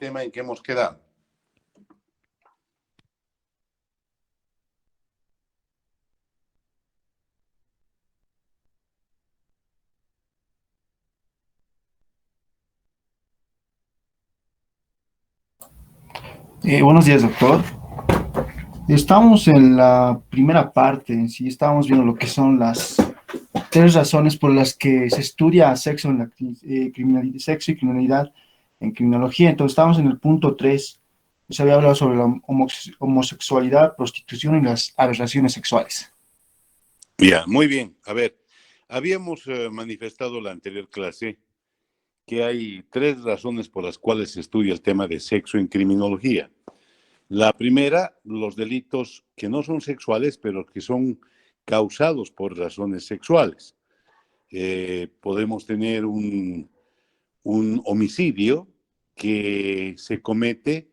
tema en que hemos quedado. Buenos días, doctor. Estamos en la primera parte, en sí estábamos viendo lo que son las tres razones por las que se estudia sexo, sexo y criminalidad en criminología. Entonces estamos en el punto 3. Se había hablado sobre la homosexualidad, prostitución y las aberraciones sexuales. Ya, muy bien. A ver, habíamos manifestado la anterior clase que hay tres razones por las cuales se estudia el tema de sexo en criminología. La primera, los delitos que no son sexuales, pero que son causados por razones sexuales. Podemos tener un homicidio que se comete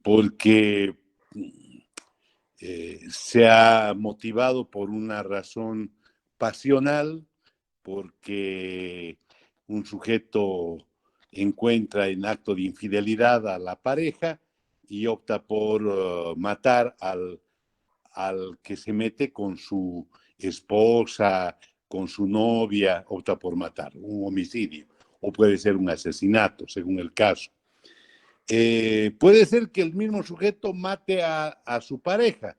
porque se ha motivado por una razón pasional, porque un sujeto encuentra en acto de infidelidad a la pareja y opta por matar al que se mete con su esposa, con su novia, opta por matar, un homicidio, o puede ser un asesinato, según el caso. Puede ser que el mismo sujeto mate a su pareja,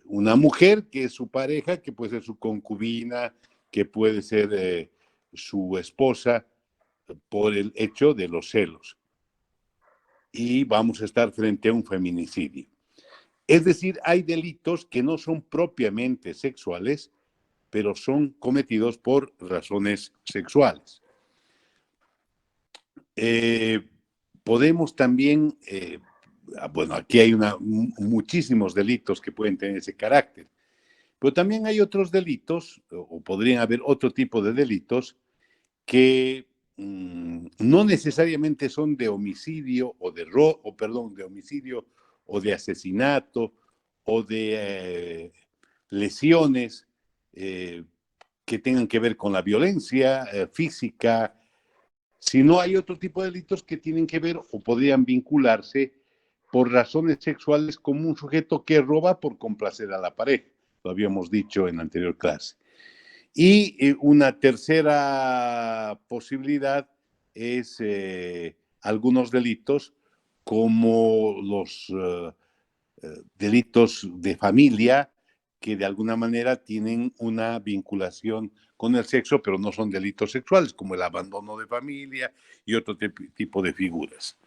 una mujer que es su pareja, que puede ser su concubina, que puede ser su esposa, por el hecho de los celos. Y vamos a estar frente a un feminicidio. Es decir, hay delitos que no son propiamente sexuales, pero son cometidos por razones sexuales. Podemos también, bueno, aquí hay muchísimos delitos que pueden tener ese carácter, pero también hay otros delitos, o podrían haber otro tipo de delitos, que no necesariamente son de homicidio o de de homicidio o de asesinato o de lesiones que tengan que ver con la violencia física, sino hay otro tipo de delitos que tienen que ver o podrían vincularse por razones sexuales, como un sujeto que roba por complacer a la pareja. Lo habíamos dicho en la anterior clase. Y una tercera posibilidad es algunos delitos como los delitos de familia, que de alguna manera tienen una vinculación con el sexo, pero no son delitos sexuales, como el abandono de familia y otro tipo de figuras.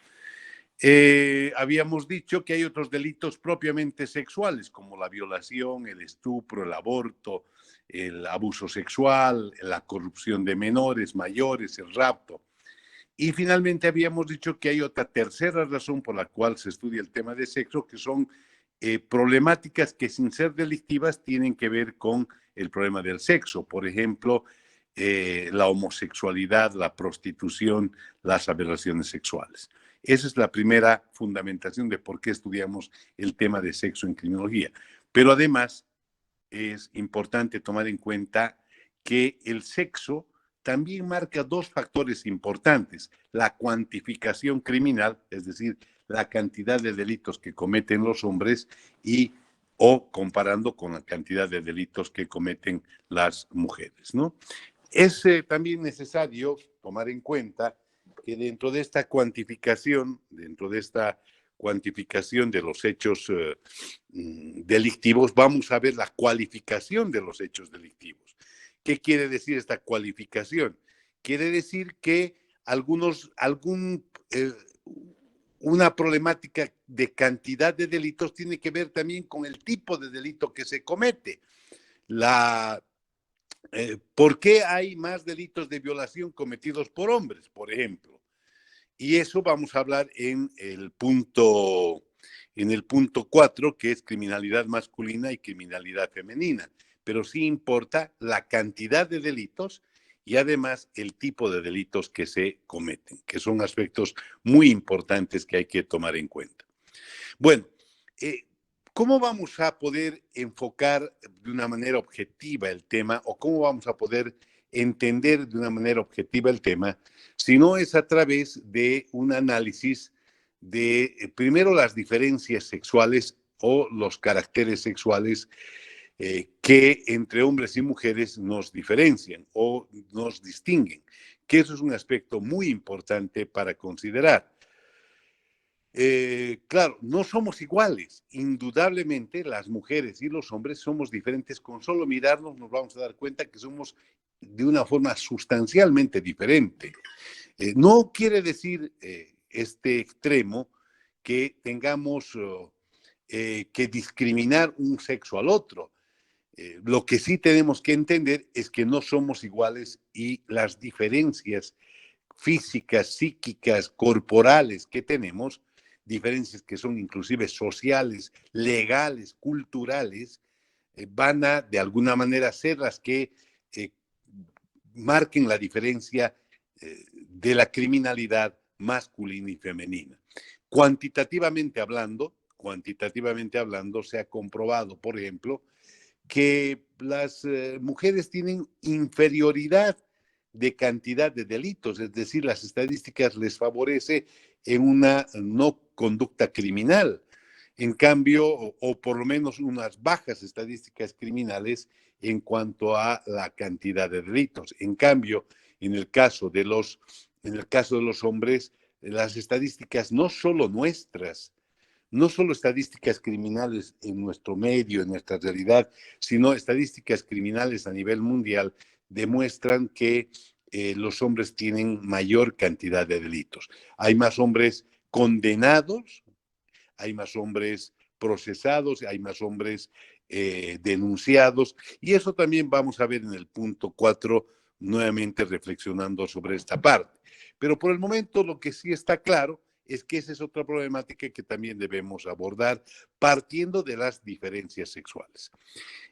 Habíamos dicho que hay otros delitos propiamente sexuales, como la violación, el estupro, el aborto, el abuso sexual, la corrupción de menores, mayores, el rapto. Y finalmente habíamos dicho que hay otra tercera razón por la cual se estudia el tema de sexo, que son problemáticas que sin ser delictivas tienen que ver con el problema del sexo. Por ejemplo, la homosexualidad, la prostitución, las aberraciones sexuales. Esa es la primera fundamentación de por qué estudiamos el tema de sexo en criminología. Pero además es importante tomar en cuenta que el sexo también marca dos factores importantes: la cuantificación criminal, es decir, la cantidad de delitos que cometen los hombres, o comparando con la cantidad de delitos que cometen las mujeres, ¿no? Es también necesario tomar en cuenta que dentro de esta cuantificación, de los hechos delictivos, vamos a ver la cualificación de los hechos delictivos. ¿Qué quiere decir esta cualificación? Quiere decir que una problemática de cantidad de delitos tiene que ver también con el tipo de delito que se comete. ¿Por qué hay más delitos de violación cometidos por hombres, por ejemplo? Y eso vamos a hablar en el punto 4, que es criminalidad masculina y criminalidad femenina. Pero sí importa la cantidad de delitos y además el tipo de delitos que se cometen, que son aspectos muy importantes que hay que tomar en cuenta. Bueno, ¿cómo vamos a poder enfocar de una manera objetiva el tema, o cómo vamos a poder entender de una manera objetiva el tema, sino es a través de un análisis de, primero, las diferencias sexuales o los caracteres sexuales que entre hombres y mujeres nos diferencian o nos distinguen, que eso es un aspecto muy importante para considerar. Claro, no somos iguales. Indudablemente, las mujeres y los hombres somos diferentes. Con solo mirarnos nos vamos a dar cuenta que somos de una forma sustancialmente diferente. No quiere decir este extremo que tengamos que discriminar un sexo al otro. Lo que sí tenemos que entender es que no somos iguales y las diferencias físicas, psíquicas, corporales que tenemos, diferencias que son inclusive sociales, legales, culturales, van a de alguna manera ser las que marquen la diferencia de la criminalidad masculina y femenina. Cuantitativamente hablando, se ha comprobado, por ejemplo, que las mujeres tienen inferioridad de cantidad de delitos, es decir, las estadísticas les favorece en una no conducta criminal. En cambio, o por lo menos unas bajas estadísticas criminales en cuanto a la cantidad de delitos. En cambio, en el caso de los hombres, las estadísticas no solo nuestras, no solo estadísticas criminales en nuestro medio, en nuestra realidad, sino estadísticas criminales a nivel mundial, demuestran que los hombres tienen mayor cantidad de delitos. Hay más hombres condenados, hay más hombres procesados, hay más hombres denunciados, y eso también vamos a ver en el punto 4, nuevamente reflexionando sobre esta parte. Pero por el momento lo que sí está claro es que esa es otra problemática que también debemos abordar partiendo de las diferencias sexuales.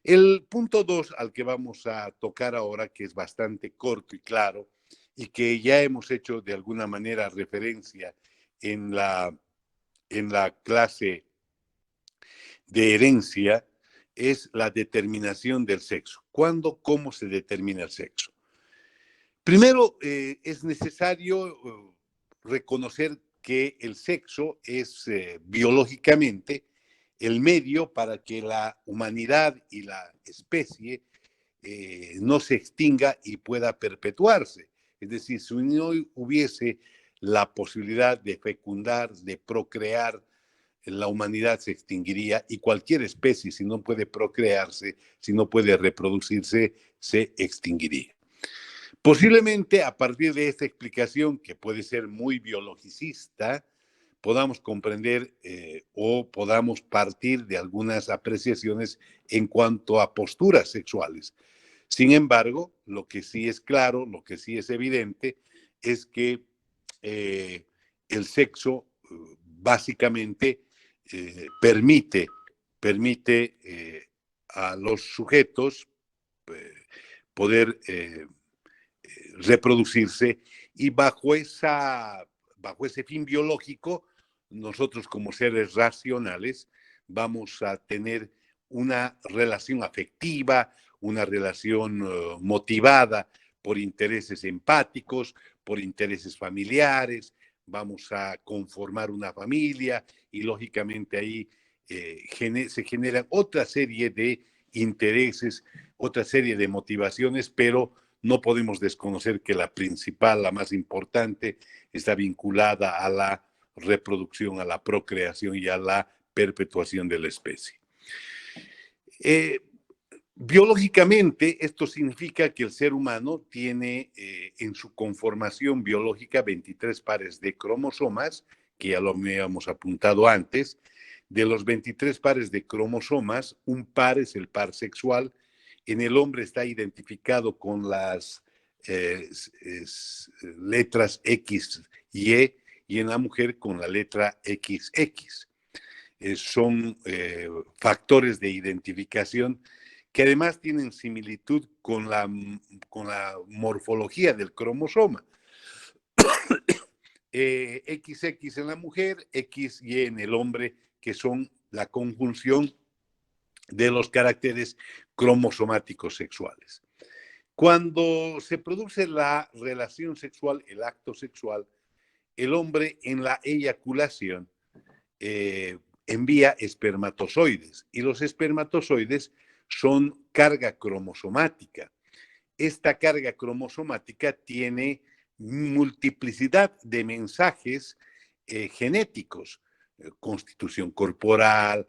El punto 2 al que vamos a tocar ahora, que es bastante corto y claro, y que ya hemos hecho de alguna manera referencia en la clase de herencia, es la determinación del sexo. ¿Cuándo, cómo se determina el sexo? Primero, es necesario reconocer que el sexo es biológicamente el medio para que la humanidad y la especie no se extinga y pueda perpetuarse. Es decir, si no hubiese la posibilidad de fecundar, de procrear, la humanidad se extinguiría y cualquier especie, si no puede procrearse, si no puede reproducirse, se extinguiría. Posiblemente a partir de esta explicación, que puede ser muy biologicista, podamos comprender o podamos partir de algunas apreciaciones en cuanto a posturas sexuales. Sin embargo, lo que sí es claro, lo que sí es evidente, es que el sexo básicamente permite a los sujetos poder reproducirse, y bajo ese fin biológico, nosotros como seres racionales vamos a tener una relación afectiva, una relación motivada por intereses empáticos, por intereses familiares, vamos a conformar una familia y lógicamente ahí se generan otra serie de intereses, otra serie de motivaciones, pero no podemos desconocer que la principal, la más importante, está vinculada a la reproducción, a la procreación y a la perpetuación de la especie. Biológicamente, esto significa que el ser humano tiene en su conformación biológica 23 pares de cromosomas, que ya lo habíamos apuntado antes. De los 23 pares de cromosomas, un par es el par sexual. En el hombre está identificado con las letras X, Y, y en la mujer con la letra XX. Son factores de identificación que además tienen similitud con la morfología del cromosoma. XX en la mujer, XY en el hombre, que son la conjunción de los caracteres cromosomáticos sexuales. Cuando se produce la relación sexual, el acto sexual, el hombre en la eyaculación envía espermatozoides y los espermatozoides son carga cromosomática. Esta carga cromosomática tiene multiplicidad de mensajes genéticos, constitución corporal,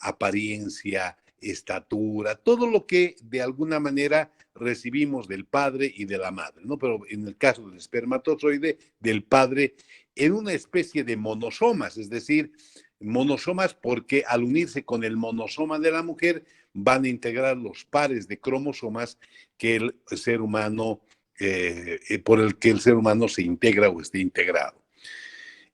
apariencia, estatura, todo lo que de alguna manera recibimos del padre y de la madre, ¿no? Pero en el caso del espermatozoide, del padre, en una especie de monosomas, es decir, monosomas porque al unirse con el monosoma de la mujer van a integrar los pares de cromosomas que el ser humano, por el que el ser humano se integra o esté integrado.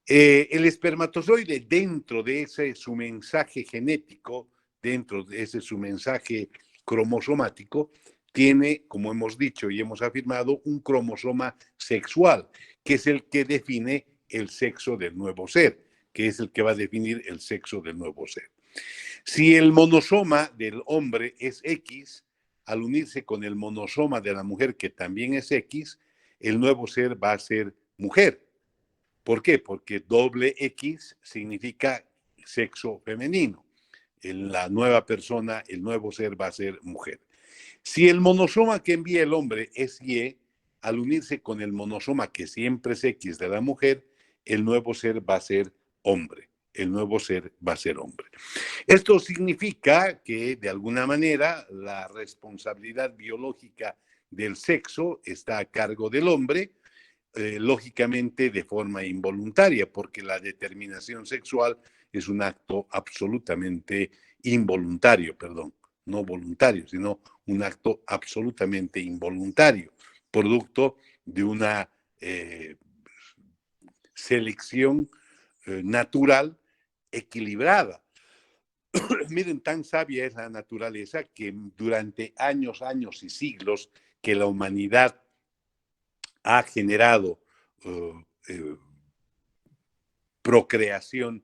El espermatozoide, dentro de ese su mensaje genético, dentro de ese su mensaje cromosomático, tiene, como hemos dicho y hemos afirmado, un cromosoma sexual, que es el que define el sexo del nuevo ser, que es el que va a definir el sexo del nuevo ser. Si el monosoma del hombre es X, al unirse con el monosoma de la mujer, que también es X, el nuevo ser va a ser mujer. ¿Por qué? Porque doble X significa sexo femenino. La nueva persona, el nuevo ser va a ser mujer. Si el monosoma que envía el hombre es Y, al unirse con el monosoma que siempre es X de la mujer, el nuevo ser va a ser hombre. El nuevo ser va a ser hombre. Esto significa que, de alguna manera, la responsabilidad biológica del sexo está a cargo del hombre, lógicamente de forma involuntaria, porque la determinación sexual es un acto absolutamente involuntario, perdón, no voluntario, sino un acto absolutamente involuntario, producto de una selección natural equilibrada. Miren, tan sabia es la naturaleza que durante años, años y siglos que la humanidad ha generado uh, procreación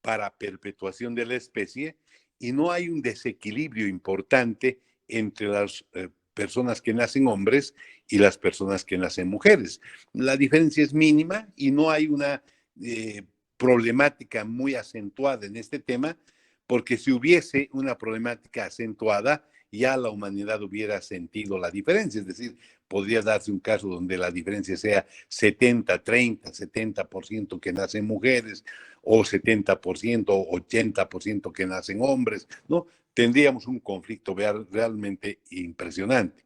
para perpetuación de la especie y no hay un desequilibrio importante entre las personas que nacen hombres y las personas que nacen mujeres. La diferencia es mínima y no hay una problemática muy acentuada en este tema, porque si hubiese una problemática acentuada, ya la humanidad hubiera sentido la diferencia, es decir, podría darse un caso donde la diferencia sea 70-30, 70% que nacen mujeres o 70%, 80% que nacen hombres, ¿no? Tendríamos un conflicto realmente impresionante.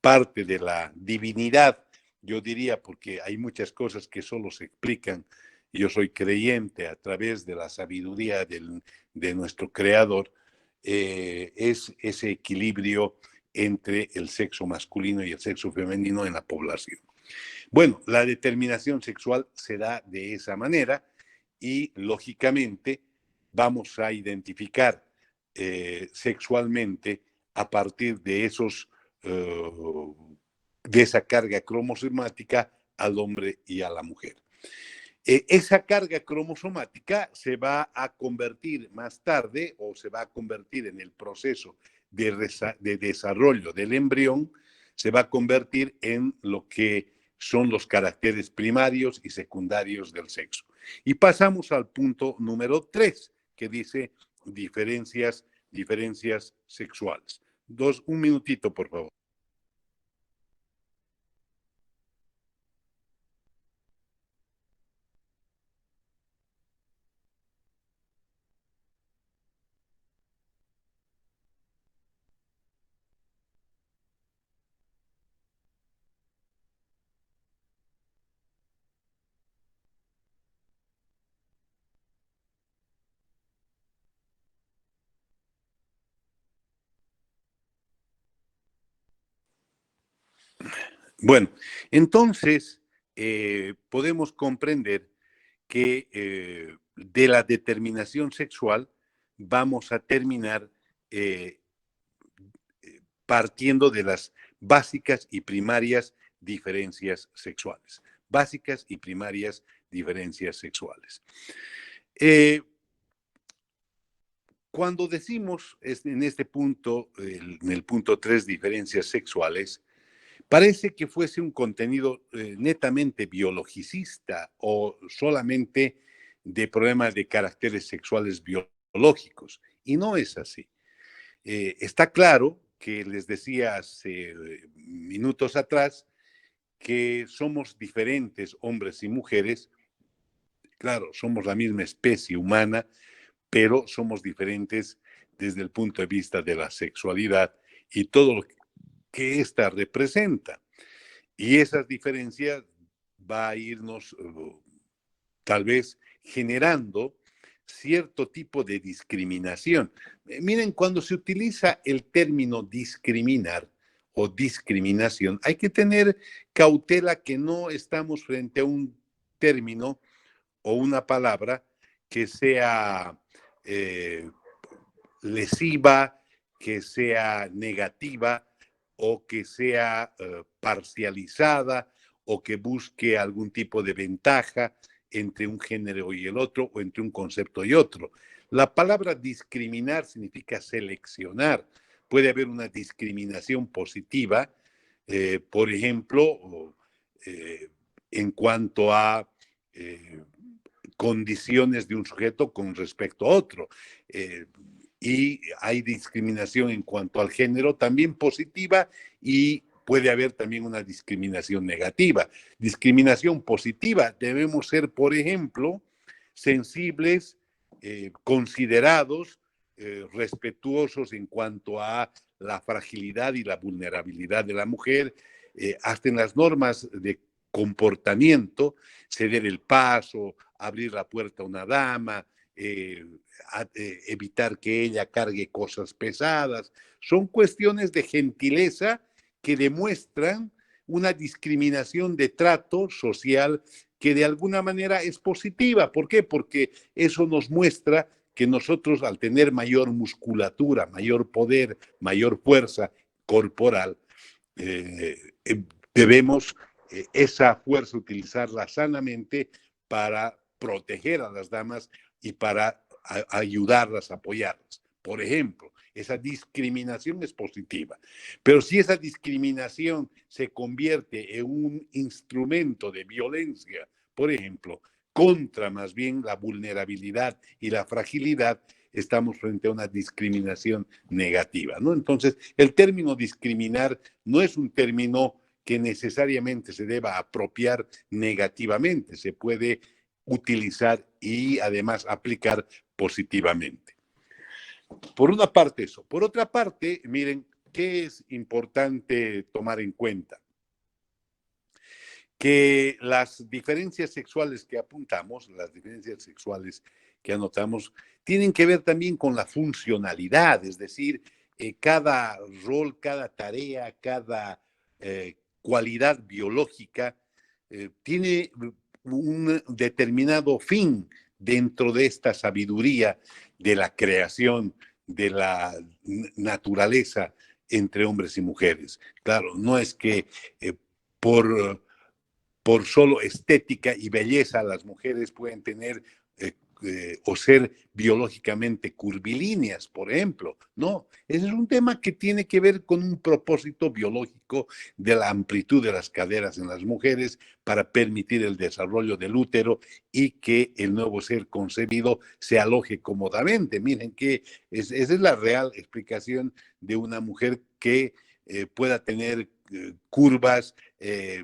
Parte de la divinidad, yo diría, porque hay muchas cosas que solo se explican, yo soy creyente a través de la sabiduría de nuestro Creador, es ese equilibrio entre el sexo masculino y el sexo femenino en la población. Bueno, la determinación sexual se da de esa manera y lógicamente vamos a identificar sexualmente a partir de de esa carga cromosomática al hombre y a la mujer. Esa carga cromosomática se va a convertir más tarde o se va a convertir en el proceso de desarrollo del embrión, se va a convertir en lo que son los caracteres primarios y secundarios del sexo. Y pasamos al punto número 3, que dice diferencias sexuales. Un minutito, por favor. Bueno, entonces podemos comprender que de la determinación sexual vamos a terminar partiendo de las básicas y primarias diferencias sexuales. Básicas y primarias diferencias sexuales. Cuando decimos en este punto, en el punto 3, diferencias sexuales, Parece que fuese un contenido netamente biologicista o solamente de problemas de caracteres sexuales biológicos. Y no es así. Está claro que les decía hace minutos atrás que somos diferentes hombres y mujeres. Claro, somos la misma especie humana, pero somos diferentes desde el punto de vista de la sexualidad y todo lo que ésta representa. Y esas diferencias va a irnos tal vez generando cierto tipo de discriminación. Miren, cuando se utiliza el término discriminar o discriminación, hay que tener cautela que no estamos frente a un término o una palabra que sea eh, lesiva, que sea negativa o que sea parcializada o que busque algún tipo de ventaja entre un género y el otro o entre un concepto y otro. La palabra discriminar significa seleccionar. Puede haber una discriminación positiva, por ejemplo, eh, en cuanto a condiciones de un sujeto con respecto a otro. Y hay discriminación en cuanto al género también positiva y puede haber también una discriminación negativa. Discriminación positiva, debemos ser, por ejemplo, sensibles, considerados, respetuosos en cuanto a la fragilidad y la vulnerabilidad de la mujer, hasta en las normas de comportamiento, ceder el paso, abrir la puerta a una dama, evitar que ella cargue cosas pesadas. Son cuestiones de gentileza que demuestran una discriminación de trato social que de alguna manera es positiva. ¿Por qué? Porque eso nos muestra que nosotros, al tener mayor musculatura, mayor poder, mayor fuerza corporal, eh, debemos esa fuerza utilizarla sanamente para proteger a las damas y para ayudarlas, apoyarlas. Por ejemplo, esa discriminación es positiva. Pero si esa discriminación se convierte en un instrumento de violencia, por ejemplo, contra más bien la vulnerabilidad y la fragilidad, estamos frente a una discriminación negativa, ¿no? Entonces, el término discriminar no es un término que necesariamente se deba apropiar negativamente, se puede utilizar y además aplicar positivamente. Por una parte eso. Por otra parte, miren, ¿qué es importante tomar en cuenta? Que las diferencias sexuales que apuntamos, las diferencias sexuales que anotamos, tienen que ver también con la funcionalidad, es decir, cada rol, cada tarea, cada cualidad biológica tiene un determinado fin dentro de esta sabiduría de la creación, de la naturaleza entre hombres y mujeres. Claro, no es que por por solo estética y belleza las mujeres pueden tener o ser biológicamente curvilíneas, por ejemplo. No, ese es un tema que tiene que ver con un propósito biológico de la amplitud de las caderas en las mujeres para permitir el desarrollo del útero y que el nuevo ser concebido se aloje cómodamente. Miren que esa es la real explicación de una mujer que pueda tener curvas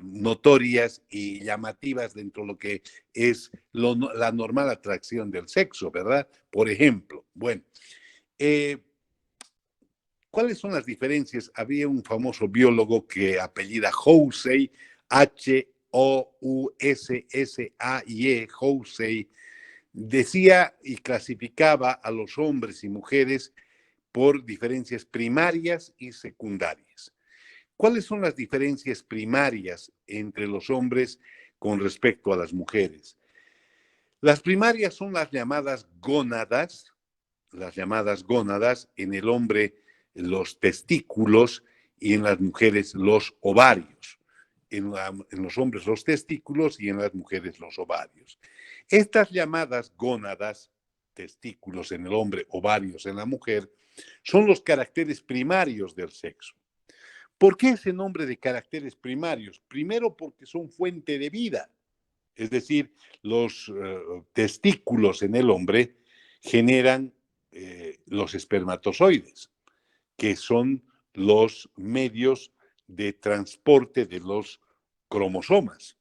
notorias y llamativas dentro de lo que es la normal atracción del sexo, ¿verdad? Por ejemplo, bueno, ¿cuáles son las diferencias? Había un famoso biólogo que apellida Housey, Houssaie, Housey, decía y clasificaba a los hombres y mujeres por diferencias primarias y secundarias. ¿Cuáles son las diferencias primarias entre los hombres con respecto a las mujeres? Las primarias son las llamadas gónadas, en el hombre los testículos y en las mujeres los ovarios. En los hombres los testículos y en las mujeres los ovarios. Estas llamadas gónadas, testículos en el hombre, ovarios en la mujer, son los caracteres primarios del sexo. ¿Por qué ese nombre de caracteres primarios? Primero porque son fuente de vida, es decir, los testículos en el hombre generan los espermatozoides, que son los medios de transporte de los cromosomas,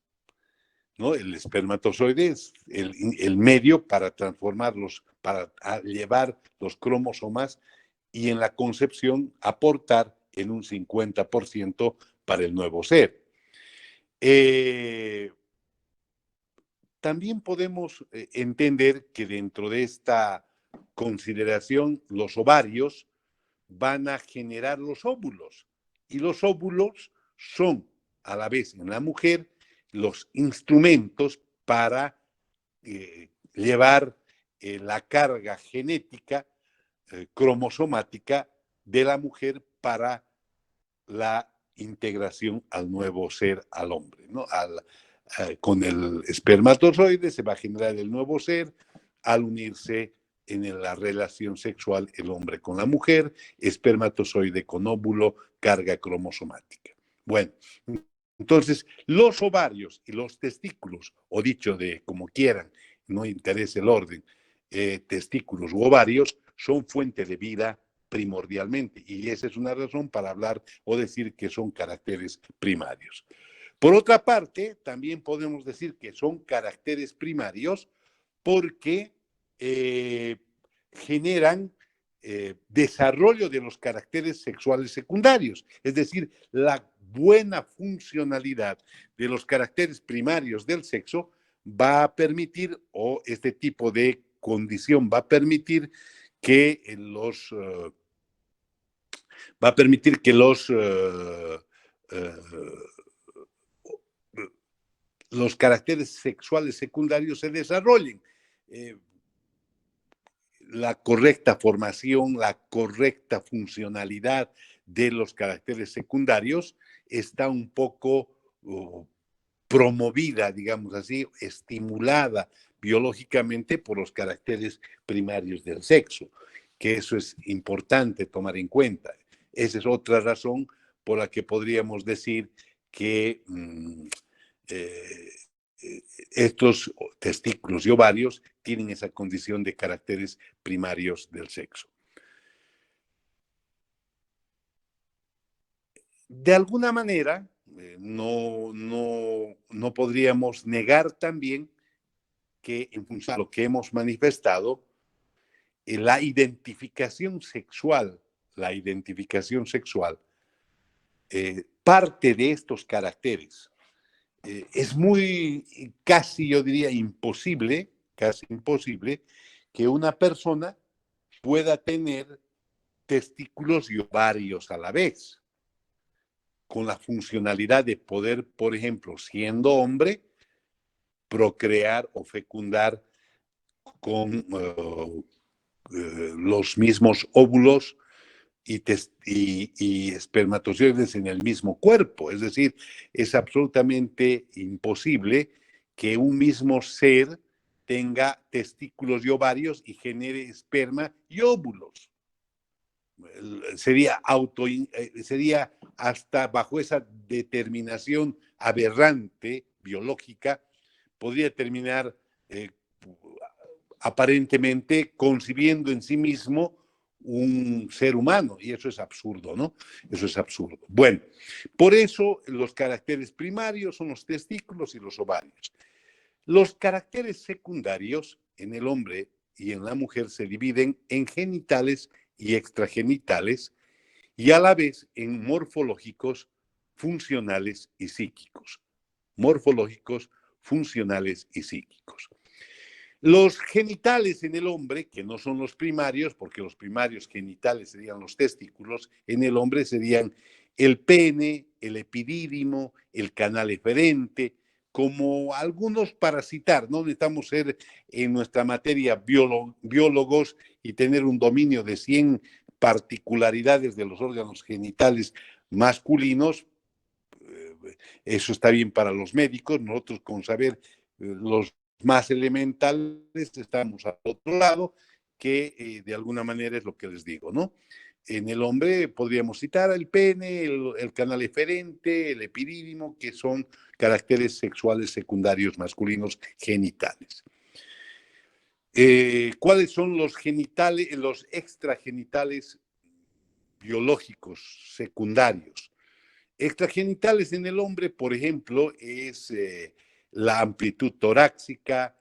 ¿no? El espermatozoide es el medio para transformarlos, para llevar los cromosomas y en la concepción aportar en un 50% para el nuevo ser. También podemos entender que dentro de esta consideración los ovarios van a generar los óvulos y los óvulos son a la vez en la mujer los instrumentos para llevar la carga genética cromosomática de la mujer para la integración al nuevo ser, al hombre, ¿no? Con el espermatozoide se va a generar el nuevo ser al unirse en la relación sexual el hombre con la mujer, espermatozoide con óvulo, carga cromosomática. Bueno, entonces los ovarios y los testículos, o dicho de como quieran, no interesa el orden, testículos u ovarios, son fuente de vida primordialmente, y esa es una razón para hablar o decir que son caracteres primarios. Por otra parte, también podemos decir que son caracteres primarios porque generan desarrollo de los caracteres sexuales secundarios, es decir, la buena funcionalidad de los caracteres primarios del sexo va a permitir, o este tipo de condición va a permitir que los caracteres sexuales secundarios se desarrollen. La correcta formación, la correcta funcionalidad de los caracteres secundarios está un poco promovida, digamos así, estimulada biológicamente por los caracteres primarios del sexo, que eso es importante tomar en cuenta. Esa es otra razón por la que podríamos decir que estos testículos y ovarios tienen esa condición de caracteres primarios del sexo. De alguna manera, no podríamos negar también que en función de lo que hemos manifestado, la identificación sexual, parte de estos caracteres. Es casi yo diría casi imposible, que una persona pueda tener testículos y ovarios a la vez, con la funcionalidad de poder, por ejemplo, siendo hombre, procrear o fecundar con los mismos óvulos y espermatozoides en el mismo cuerpo. Es decir, es absolutamente imposible que un mismo ser tenga testículos y ovarios y genere esperma y óvulos. Sería hasta bajo esa determinación aberrante biológica, podría terminar aparentemente concibiendo en sí mismo un ser humano, y eso es absurdo, ¿no? Eso es absurdo. Bueno, por eso los caracteres primarios son los testículos y los ovarios. Los caracteres secundarios en el hombre y en la mujer se dividen en genitales y extragenitales y a la vez en morfológicos, funcionales y psíquicos. Morfológicos, funcionales y psíquicos. Los genitales en el hombre, que no son los primarios, porque los primarios genitales serían los testículos, en el hombre serían el pene, el epidídimo, el canal eferente, como algunos para citar, no necesitamos ser en nuestra materia biólogos y tener un dominio de 100 particularidades de los órganos genitales masculinos. Eso está bien para los médicos, nosotros con saber los más elementales estamos al otro lado, que de alguna manera es lo que les digo, ¿no? En el hombre podríamos citar el pene, el canal eferente, el epidídimo, que son caracteres sexuales secundarios masculinos genitales. ¿Cuáles son los genitales, los extragenitales biológicos secundarios? Extragenitales en el hombre, por ejemplo, es la amplitud torácica,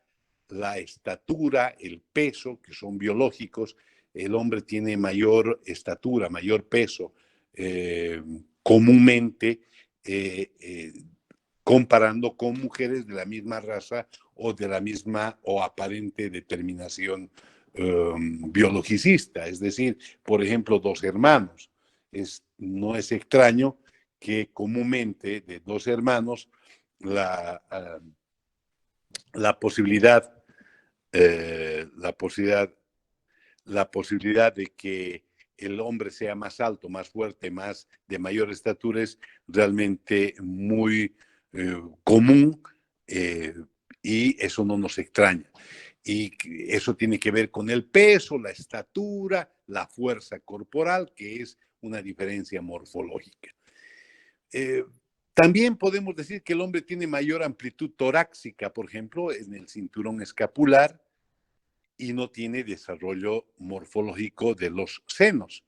la estatura, el peso, que son biológicos. El hombre tiene mayor estatura, mayor peso, comúnmente comparando con mujeres de la misma raza o de la misma o aparente determinación biologicista. Es decir, por ejemplo, dos hermanos. No es extraño que comúnmente de dos hermanos la posibilidad de que el hombre sea más alto, más fuerte, más de mayor estatura es realmente muy común, y eso no nos extraña. Y eso tiene que ver con el peso, la estatura, la fuerza corporal, que es una diferencia morfológica. También podemos decir que el hombre tiene mayor amplitud torácica, por ejemplo, en el cinturón escapular, y no tiene desarrollo morfológico de los senos,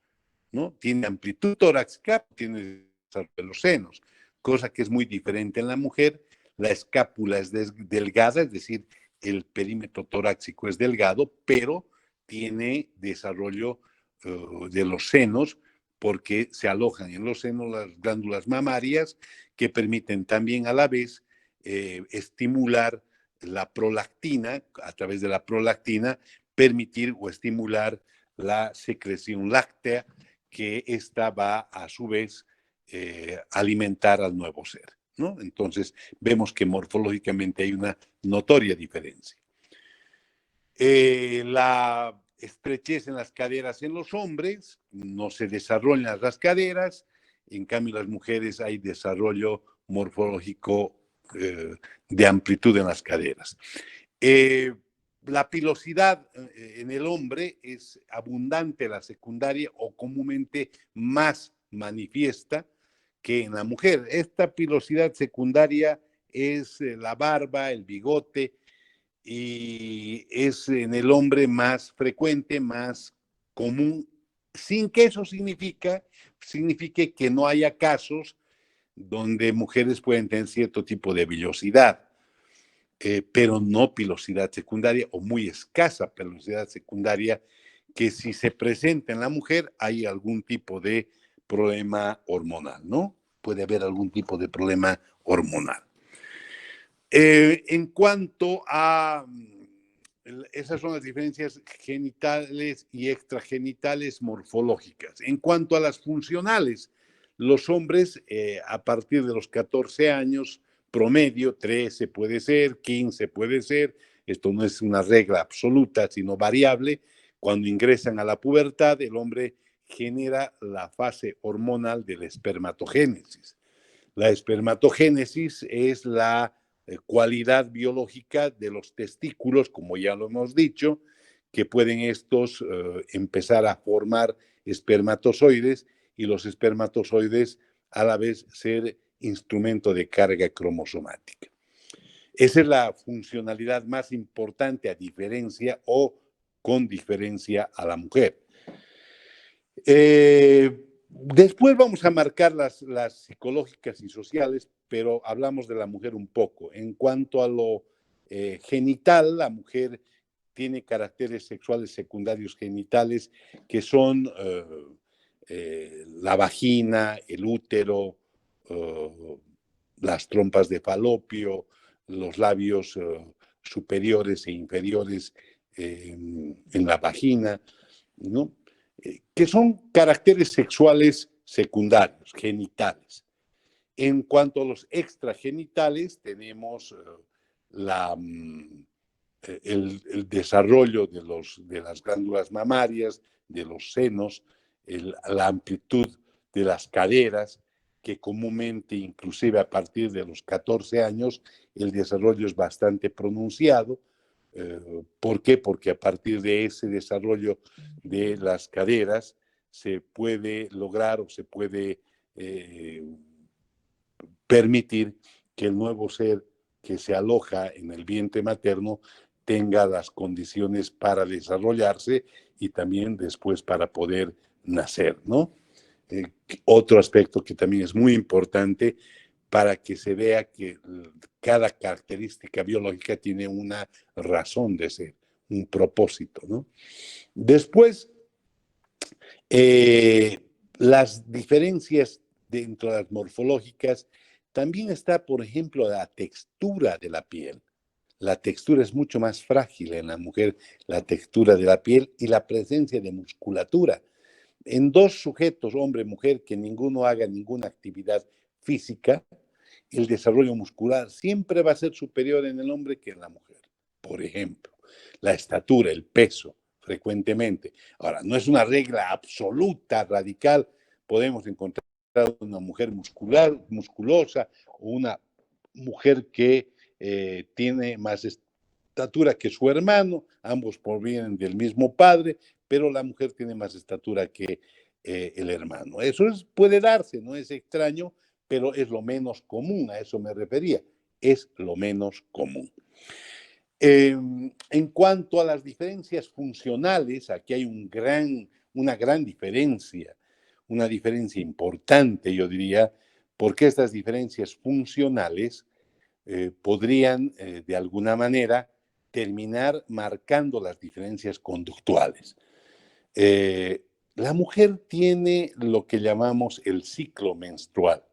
¿no? Tiene amplitud torácica, tiene desarrollo de los senos, cosa que es muy diferente en la mujer. La escápula es delgada, es decir, el perímetro torácico es delgado, pero tiene desarrollo de los senos, porque se alojan en los senos las glándulas mamarias, que permiten también a la vez estimular la prolactina, a través de la prolactina, permitir o estimular la secreción láctea, que ésta va a su vez alimentar al nuevo ser, ¿no? Entonces vemos que morfológicamente hay una notoria diferencia. La estrechez en las caderas en los hombres, no se desarrollan las caderas, en cambio en las mujeres hay desarrollo morfológico de amplitud en las caderas. La pilosidad en el hombre es abundante, la secundaria, o comúnmente más manifiesta que en la mujer. Esta pilosidad secundaria es la barba, el bigote, y es en el hombre más frecuente, más común, sin que eso signifique que no haya casos donde mujeres pueden tener cierto tipo de villosidad, pero no pilosidad secundaria, o muy escasa pilosidad secundaria, que si se presenta en la mujer hay algún tipo de problema hormonal, ¿no? Puede haber algún tipo de problema hormonal. En cuanto a esas son las diferencias genitales y extragenitales morfológicas. En cuanto a las funcionales, los hombres a partir de los 14 años, promedio, 13 puede ser, 15 puede ser, esto no es una regla absoluta, sino variable. Cuando ingresan a la pubertad, el hombre genera la fase hormonal de la espermatogénesis. La espermatogénesis es la cualidad biológica de los testículos, como ya lo hemos dicho, que pueden estos empezar a formar espermatozoides, y los espermatozoides a la vez ser instrumento de carga cromosomática. Esa es la funcionalidad más importante, a diferencia o con diferencia a la mujer. Después vamos a marcar las psicológicas y sociales, pero hablamos de la mujer un poco. En cuanto a lo genital, la mujer tiene caracteres sexuales secundarios genitales, que son la vagina, el útero, las trompas de falopio, los labios superiores e inferiores en la vagina, ¿no? Que son caracteres sexuales secundarios, genitales. En cuanto a los extragenitales, tenemos el desarrollo de las glándulas mamarias, de los senos, la amplitud de las caderas, que comúnmente, inclusive a partir de los 14 años, el desarrollo es bastante pronunciado. ¿Por qué? Porque a partir de ese desarrollo de las caderas se puede lograr o se puede permitir que el nuevo ser que se aloja en el vientre materno tenga las condiciones para desarrollarse y también después para poder nacer, ¿no? Otro aspecto que también es muy importante para que se vea que cada característica biológica tiene una razón de ser, un propósito, ¿no? Después, las diferencias dentro de las morfológicas, también está, por ejemplo, la textura de la piel. La textura es mucho más frágil en la mujer, la textura de la piel y la presencia de musculatura. En dos sujetos, hombre y mujer, que ninguno haga ninguna actividad física, el desarrollo muscular siempre va a ser superior en el hombre que en la mujer. Por ejemplo, la estatura, el peso, frecuentemente. Ahora, no es una regla absoluta, radical. Podemos encontrar una mujer musculosa o una mujer que tiene más estatura que su hermano, ambos provienen del mismo padre, pero la mujer tiene más estatura que el hermano. Eso puede darse, no es extraño, pero es lo menos común, a eso me refería, es lo menos común. En cuanto a las diferencias funcionales, aquí hay una gran diferencia, una diferencia importante, yo diría, porque estas diferencias funcionales podrían, de alguna manera, terminar marcando las diferencias conductuales. La mujer tiene lo que llamamos el ciclo menstrual.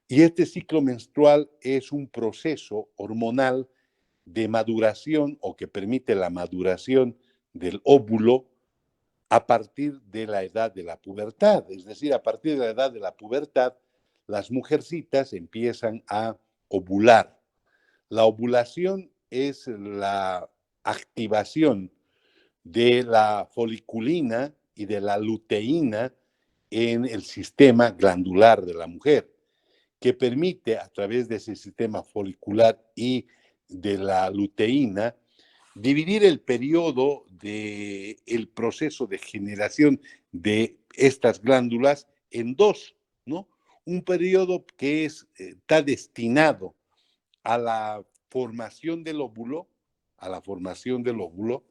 Y este ciclo menstrual es un proceso hormonal de maduración o que permite la maduración del óvulo a partir de la edad de la pubertad. Es decir, a partir de la edad de la pubertad, las mujercitas empiezan a ovular. La ovulación es la activación de la foliculina y de la luteína en el sistema glandular de la mujer, que permite a través de ese sistema folicular y de la luteína dividir el periodo del proceso de generación de estas glándulas en dos, ¿no? Un periodo que está destinado a la formación del óvulo, a la formación del óvulo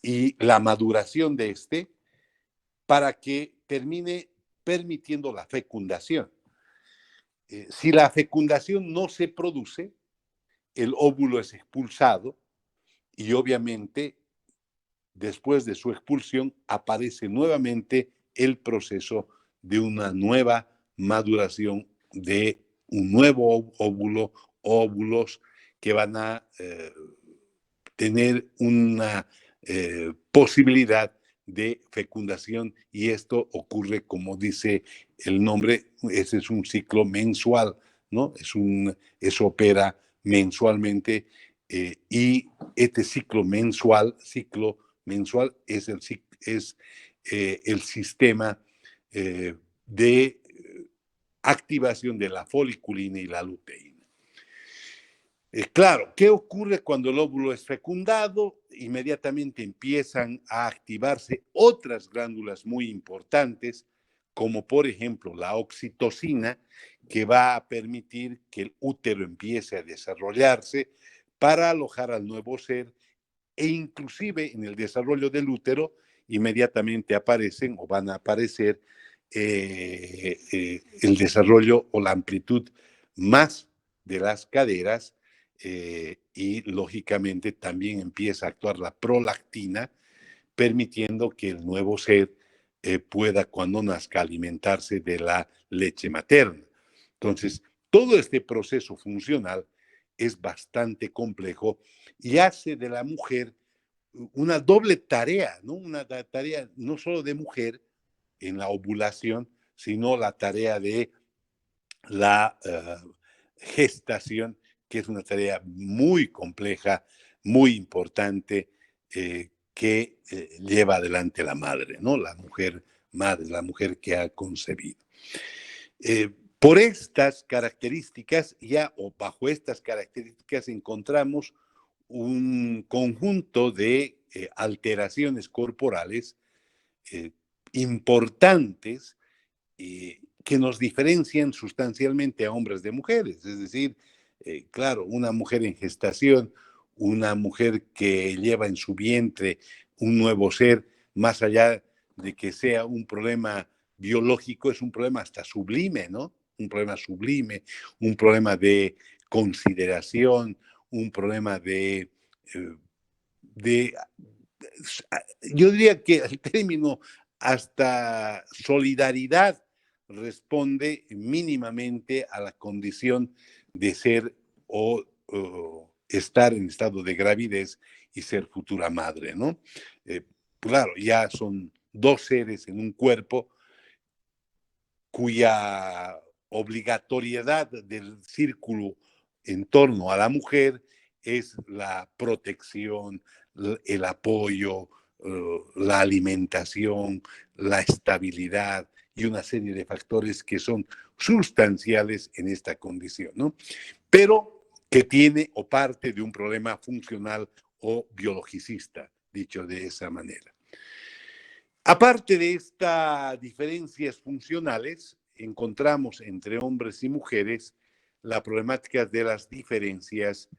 y la maduración de este para que termine permitiendo la fecundación. Si la fecundación no se produce, el óvulo es expulsado y obviamente después de su expulsión aparece nuevamente el proceso de una nueva maduración de un nuevo óvulo, óvulos que van a tener una posibilidad de fecundación y esto ocurre, como dice el nombre, ese es un ciclo mensual, ¿no? Eso opera mensualmente y este ciclo mensual es el sistema de activación de la foliculina y la luteína. Claro, ¿qué ocurre cuando el óvulo es fecundado? Inmediatamente empiezan a activarse otras glándulas muy importantes, como por ejemplo la oxitocina, que va a permitir que el útero empiece a desarrollarse para alojar al nuevo ser e inclusive en el desarrollo del útero inmediatamente aparecen o van a aparecer el desarrollo o la amplitud más de las caderas y lógicamente también empieza a actuar la prolactina, permitiendo que el nuevo ser pueda cuando nazca alimentarse de la leche materna. Entonces, todo este proceso funcional es bastante complejo y hace de la mujer una doble tarea, ¿no? Una tarea no solo de mujer en la ovulación, sino la tarea de la gestación, que es una tarea muy compleja, muy importante, que lleva adelante la madre, ¿no? La mujer madre, la mujer que ha concebido. Por estas características, ya o bajo estas características, encontramos un conjunto de alteraciones corporales importantes que nos diferencian sustancialmente a hombres de mujeres. Es decir, claro, una mujer en gestación, una mujer que lleva en su vientre un nuevo ser, más allá de que sea un problema biológico, es un problema hasta sublime, ¿no? Un problema sublime, un problema de consideración, un problema de yo diría que el término hasta solidaridad responde mínimamente a la condición de ser o estar en estado de gravidez y ser futura madre, ¿no? Claro, ya son dos seres en un cuerpo cuya obligatoriedad del círculo en torno a la mujer es la protección, el apoyo, la alimentación, la estabilidad y una serie de factores que son sustanciales en esta condición, ¿no? Pero que tiene o parte de un problema funcional o biologicista, dicho de esa manera. Aparte de estas diferencias funcionales, encontramos entre hombres y mujeres la problemática de las diferencias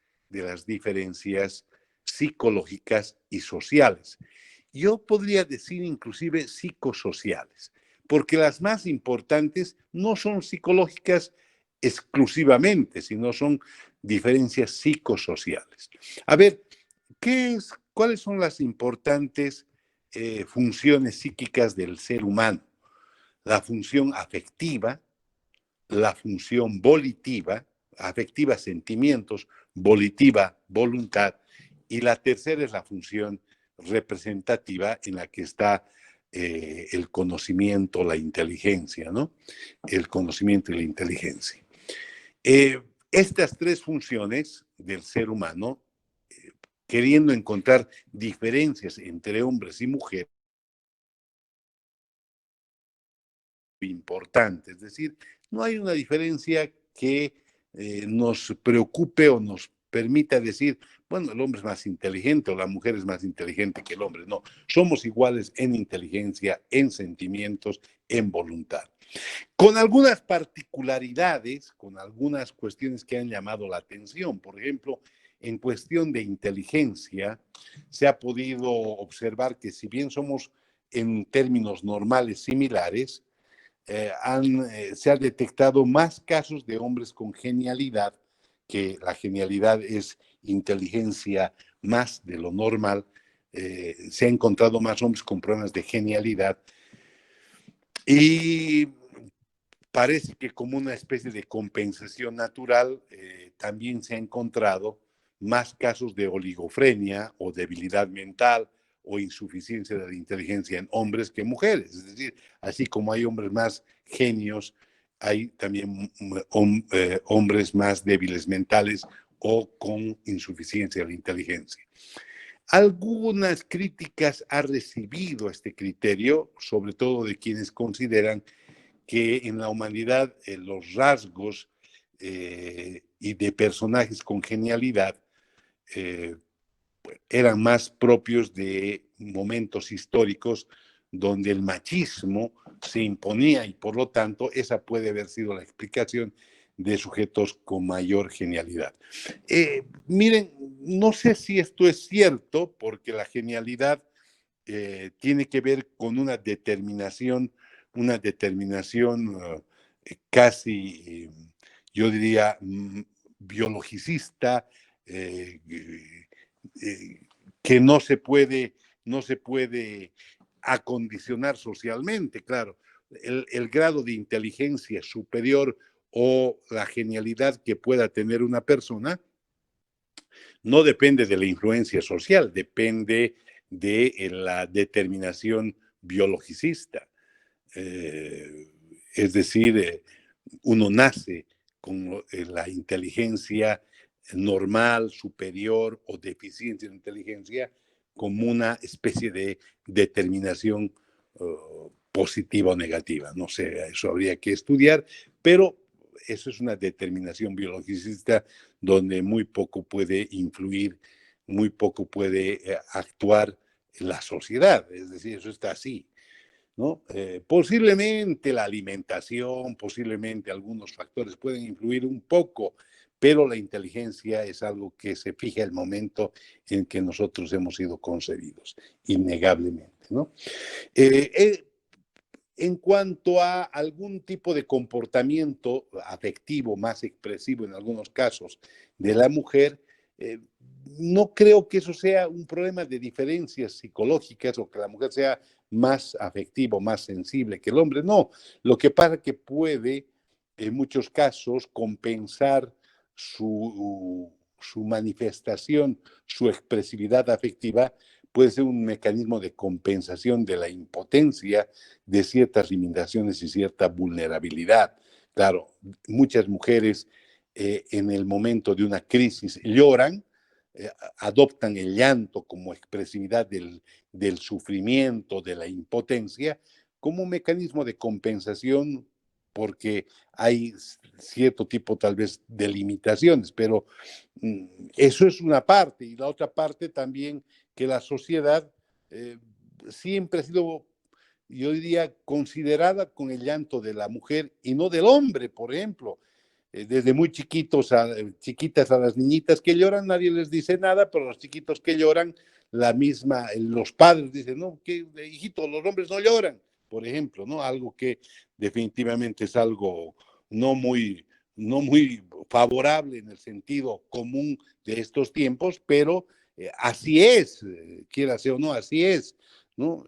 psicológicas y sociales. Yo podría decir inclusive psicosociales, porque las más importantes no son psicológicas exclusivamente, sino son diferencias psicosociales. A ver, ¿cuáles son las importantes funciones psíquicas del ser humano? La función afectiva, la función volitiva, afectiva sentimientos, volitiva voluntad, y la tercera es la función representativa en la que está el conocimiento, la inteligencia, ¿no? El conocimiento y la inteligencia. Estas tres funciones del ser humano, queriendo encontrar diferencias entre hombres y mujeres, importante, es decir, no hay una diferencia que nos preocupe o nos permita decir, bueno, el hombre es más inteligente o la mujer es más inteligente que el hombre. No, somos iguales en inteligencia, en sentimientos, en voluntad. Con algunas particularidades, con algunas cuestiones que han llamado la atención. Por ejemplo, en cuestión de inteligencia, se ha podido observar que si bien somos en términos normales similares, se han detectado más casos de hombres con genialidad, que la genialidad es inteligencia más de lo normal. Se ha encontrado más hombres con problemas de genialidad y parece que como una especie de compensación natural también se ha encontrado más casos de oligofrenia o debilidad mental o insuficiencia de la inteligencia en hombres que mujeres. Es decir, así como hay hombres más genios, hay también hombres más débiles mentales o con insuficiencia de la inteligencia. Algunas críticas ha recibido este criterio, sobre todo de quienes consideran que en la humanidad los rasgos y de personajes con genialidad eran más propios de momentos históricos donde el machismo se imponía y por lo tanto esa puede haber sido la explicación de sujetos con mayor genialidad. Miren, no sé si esto es cierto porque la genialidad tiene que ver con una determinación casi, yo diría, biologicista, que no se puede acondicionar socialmente, claro. El grado de inteligencia superior o la genialidad que pueda tener una persona no depende de la influencia social, depende de la determinación biologicista. Es decir, uno nace con la inteligencia normal, superior o deficiente de inteligencia como una especie de determinación positiva o negativa. No sé, eso habría que estudiar, pero eso es una determinación biologicista donde muy poco puede influir, muy poco puede actuar la sociedad. Es decir, eso está así. ¿no? Posiblemente la alimentación, posiblemente algunos factores pueden influir un poco, pero la inteligencia es algo que se fija el momento en que nosotros hemos sido concebidos, innegablemente, ¿no? Eh, eh, en cuanto a algún tipo de comportamiento afectivo más expresivo en algunos casos de la mujer, eh, no creo que eso sea un problema de diferencias psicológicas o que la mujer sea más afectiva, más sensible que el hombre. No, lo que pasa es que puede en muchos casos compensar su manifestación, su expresividad afectiva, puede ser un mecanismo de compensación de la impotencia, de ciertas limitaciones y cierta vulnerabilidad. Claro, muchas mujeres en el momento de una crisis lloran, adoptan el llanto como expresividad del sufrimiento, de la impotencia, como un mecanismo de compensación porque hay cierto tipo tal vez de limitaciones, pero eso es una parte y la otra parte también que la sociedad siempre ha sido, yo diría, considerada con el llanto de la mujer y no del hombre, por ejemplo. Desde muy chiquitas a las niñitas que lloran, nadie les dice nada, pero los chiquitos que lloran, los padres dicen, no, que hijito, los hombres no lloran, por ejemplo, ¿no? Algo que definitivamente es algo no muy, no muy favorable en el sentido común de estos tiempos, pero así es, quiera sea o no, así es, ¿no?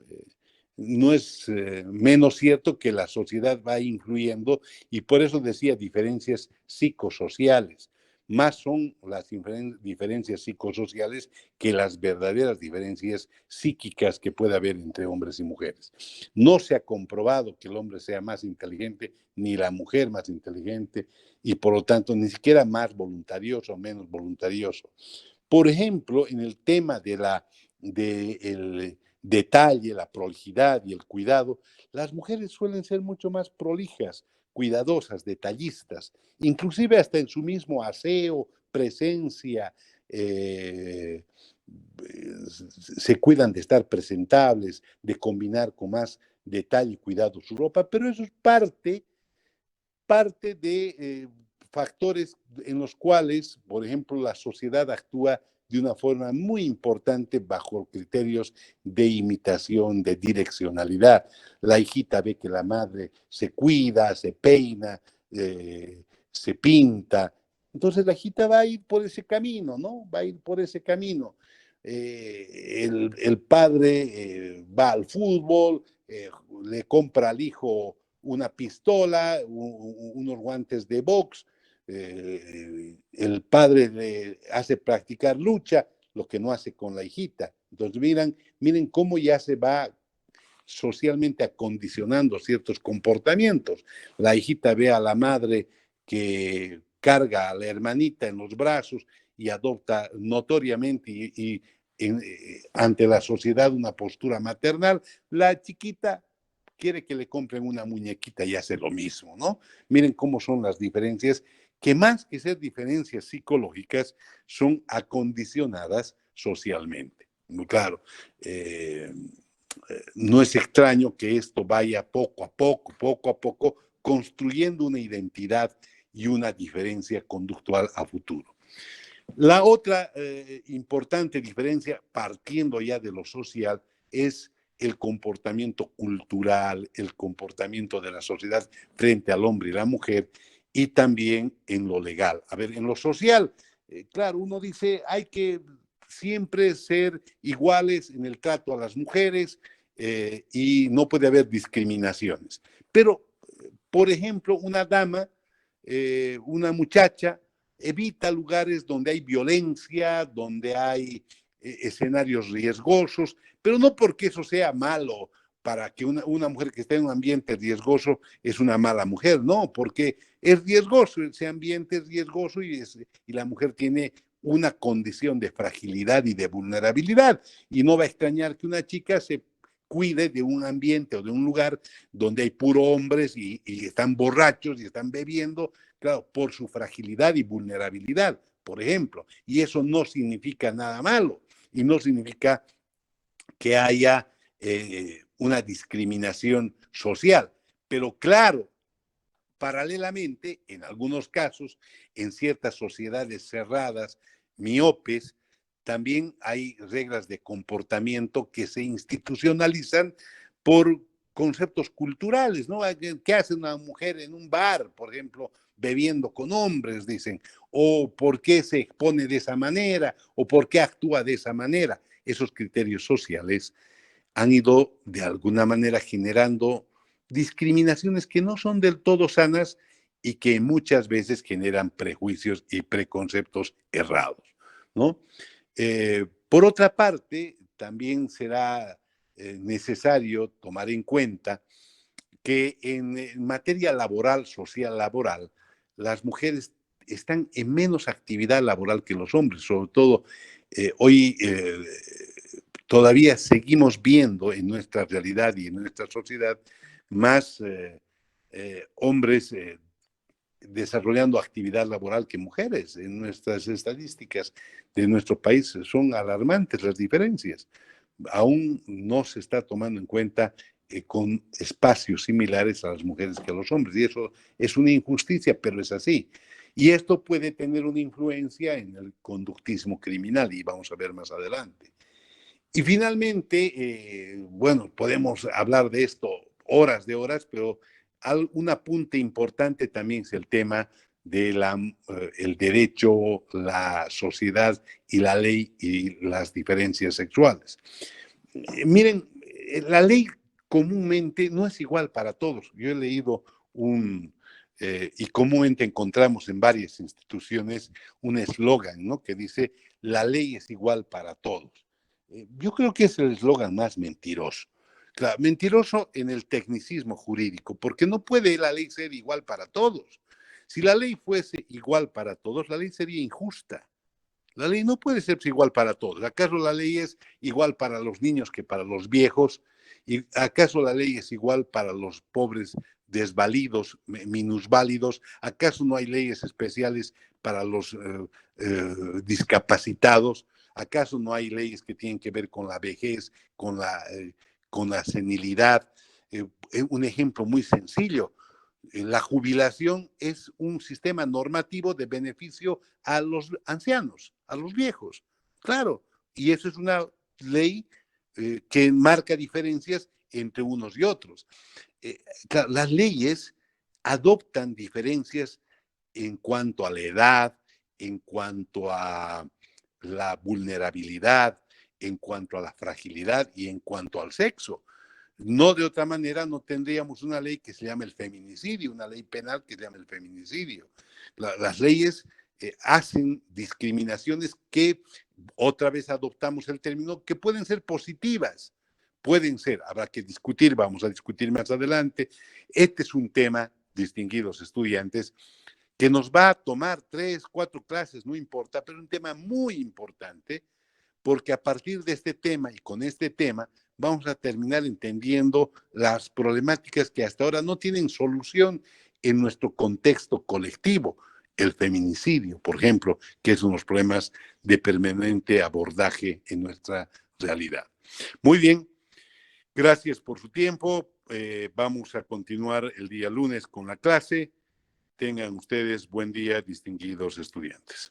No es menos cierto que la sociedad va influyendo y por eso decía diferencias psicosociales. Más son las diferencias psicosociales que las verdaderas diferencias psíquicas que puede haber entre hombres y mujeres. No se ha comprobado que el hombre sea más inteligente ni la mujer más inteligente y por lo tanto ni siquiera más voluntarioso o menos voluntarioso. Por ejemplo, en el tema el detalle, la prolijidad y el cuidado, las mujeres suelen ser mucho más prolijas, cuidadosas, detallistas, inclusive hasta en su mismo aseo, presencia, se cuidan de estar presentables, de combinar con más detalle y cuidado su ropa, pero eso es parte de factores en los cuales, por ejemplo, la sociedad actúa de una forma muy importante bajo criterios de imitación, de direccionalidad. La hijita ve que la madre se cuida, se peina, se pinta. Entonces la hijita va a ir por ese camino, ¿no? Va a ir por ese camino. El padre va al fútbol, le compra al hijo una pistola, unos guantes de box, el padre le hace practicar lucha, lo que no hace con la hijita. Entonces miren cómo ya se va socialmente acondicionando ciertos comportamientos. La hijita ve a la madre que carga a la hermanita en los brazos y adopta notoriamente ante la sociedad una postura maternal. La chiquita quiere que le compren una muñequita y hace lo mismo, ¿no? Miren cómo son las diferencias, que más que ser diferencias psicológicas, son acondicionadas socialmente. Muy claro. No es extraño que esto vaya poco a poco, construyendo una identidad y una diferencia conductual a futuro. La otra importante diferencia, partiendo ya de lo social, es el comportamiento cultural, el comportamiento de la sociedad frente al hombre y la mujer, y también en lo legal. A ver, en lo social, claro, uno dice, hay que siempre ser iguales en el trato a las mujeres y no puede haber discriminaciones. Pero, por ejemplo, una dama, una muchacha, evita lugares donde hay violencia, donde hay escenarios riesgosos, pero no porque eso sea malo, para que una mujer que está en un ambiente riesgoso es una mala mujer, no, porque es riesgoso, ese ambiente es riesgoso y la mujer tiene una condición de fragilidad y de vulnerabilidad, y no va a extrañar que una chica se cuide de un ambiente o de un lugar donde hay puro hombres y están borrachos y están bebiendo, claro, por su fragilidad y vulnerabilidad, por ejemplo. Y eso no significa nada malo y no significa que haya una discriminación social. Pero claro, paralelamente, en algunos casos, en ciertas sociedades cerradas, miopes, también hay reglas de comportamiento que se institucionalizan por conceptos culturales, ¿no? ¿Qué hace una mujer en un bar, por ejemplo, bebiendo con hombres, dicen? ¿O por qué se expone de esa manera? ¿O por qué actúa de esa manera? Esos criterios sociales han ido de alguna manera generando discriminaciones que no son del todo sanas y que muchas veces generan prejuicios y preconceptos errados, ¿no? Por otra parte, también será necesario tomar en cuenta que en materia laboral, social laboral, las mujeres están en menos actividad laboral que los hombres, sobre todo hoy todavía seguimos viendo en nuestra realidad y en nuestra sociedad más hombres desarrollando actividad laboral que mujeres. En nuestras estadísticas de nuestro país son alarmantes las diferencias. Aún no se está tomando en cuenta con espacios similares a las mujeres que a los hombres. Y eso es una injusticia, pero es así. Y esto puede tener una influencia en el conductismo criminal, y vamos a ver más adelante. Y finalmente, bueno, podemos hablar de esto horas de horas, pero un apunte importante también es el tema de el derecho, la sociedad y la ley y las diferencias sexuales. Miren, la ley comúnmente no es igual para todos. Yo he leído y comúnmente encontramos en varias instituciones un eslogan, ¿no? Que dice, la ley es igual para todos. Yo creo que es el eslogan más mentiroso. Claro, mentiroso en el tecnicismo jurídico, porque no puede la ley ser igual para todos. Si la ley fuese igual para todos, la ley sería injusta. La ley no puede ser igual para todos. ¿Acaso la ley es igual para los niños que para los viejos? ¿Y acaso la ley es igual para los pobres desvalidos, minusválidos? ¿Acaso no hay leyes especiales para los discapacitados? ¿Acaso no hay leyes que tienen que ver con la vejez, con la senilidad? Un ejemplo muy sencillo. La jubilación es un sistema normativo de beneficio a los ancianos, a los viejos. Claro, y eso es una ley que marca diferencias entre unos y otros. Claro, las leyes adoptan diferencias en cuanto a la edad, en cuanto a la vulnerabilidad, en cuanto a la fragilidad y en cuanto al sexo. No, de otra manera, no tendríamos una ley que se llame el feminicidio, una ley penal que se llame el feminicidio. Las leyes hacen discriminaciones que, otra vez adoptamos el término, que pueden ser positivas. Pueden ser, habrá que discutir, vamos a discutir más adelante. Este es un tema, distinguidos estudiantes, que nos va a tomar 3, 4 clases, no importa, pero un tema muy importante, porque a partir de este tema y con este tema vamos a terminar entendiendo las problemáticas que hasta ahora no tienen solución en nuestro contexto colectivo. El feminicidio, por ejemplo, que es uno de los problemas de permanente abordaje en nuestra realidad. Muy bien, gracias por su tiempo. Vamos a continuar el día lunes con la clase. Tengan ustedes buen día, distinguidos estudiantes.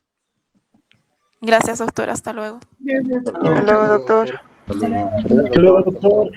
Gracias, doctor. Hasta luego. Hasta luego, doctor. Hasta luego. Hasta luego, doctor.